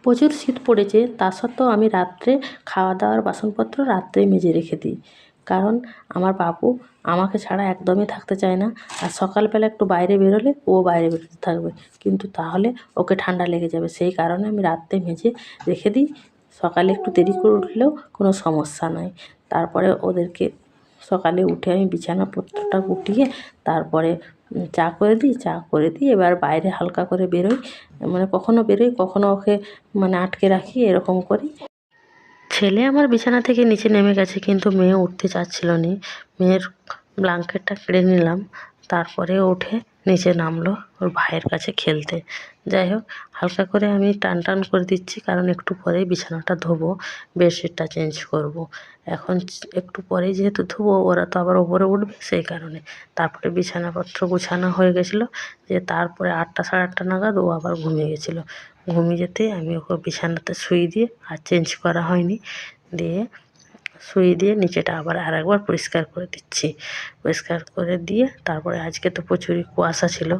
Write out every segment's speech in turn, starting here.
প্রচুর শীত পড়েছে, তা সত্ত্বেও আমি রাত্রে খাওয়া দাওয়ার বাসনপত্র রাত্রেই মেজে রেখে দিই। কারণ আমার বাবু আমাকে ছাড়া একদমই থাকতে চায় না। আর সকালবেলা একটু বাইরে বেরোলে ও বাইরে বেরোতে থাকবে, কিন্তু তাহলে ওকে ঠান্ডা লেগে যাবে। সেই কারণে আমি রাত্রে মেজে রেখে দিই। সকালে একটু দেরি করে উঠলেও কোনো সমস্যা নয়। তারপরে ওদেরকে সকালে উঠে আমি বিছানাপত্রটা গুটিয়ে তারপরে চা করে দিই। চা করে দিয়ে এবার বাইরে হালকা করে বেরোই, মানে কখনো বেরোই, কখনো ওকে মানে আটকে রাখি, এরকম করি। ছেলে আমার বিছানা থেকে নিচে নেমে গেছে, কিন্তু মেয়ে উঠতে চাচ্ছিল না। মেয়ের ব্ল্যাঙ্কেটটা কেড়ে নিলাম, তারপরে উঠে নিচে নামলো ওর ভাইয়ের কাছে খেলতে। যাই হোক, হালকা করে আমি টান টান করে দিচ্ছি, কারণ একটু পরেই বিছানাটা ধোবো, বেডশিটটা চেঞ্জ করব। এখন একটু পরেই যেহেতু ধোবো, ওরা তো আবার ওপরে উঠবে, সেই কারণে। তারপরে বিছানাপত্র গোছানো হয়ে গেছিলো, যে তারপরে 8টা সাড়ে 8টা নাগাদ ও আবার ঘুমিয়ে গেছিলো। ঘুমিয়ে যেতেই আমি ওকে বিছানাতে শুইয়ে দিয়ে, আর চেঞ্জ করা হয়নি, দিয়ে শুইয়ে দিয়ে নিচেটা আবার আরেকবার পরিষ্কার করে দিচ্ছি। পরিষ্কার করে দিয়ে তারপরে আজকে তো প্রচুরই কুয়াশা ছিল।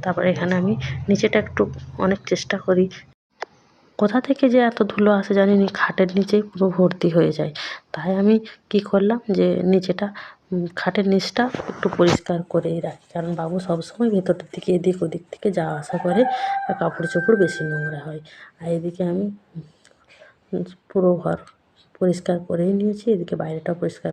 তারপরে এখানে আমি নিচেটা একটু অনেক চেষ্টা করি, কোথা থেকে যে এত ধুলো আসে জানি না, খাটের নিচেই পুরো ভর্তি হয়ে যায়। তাই আমি কি করলাম, যে নিচেটা খাটের নিচটা একটু পরিষ্কার করেই রাখি, কারণ বাবু সবসময় ভেতরের দিকে এদিক ওদিক থেকে যাওয়া আসা করে, আর কাপড় চোপড় বেশি নোংরা হয়। আর এদিকে আমি পুরো ঘর পরিষ্কার করেই নিয়েছি, এদিকে বাইরেটাও পরিষ্কার।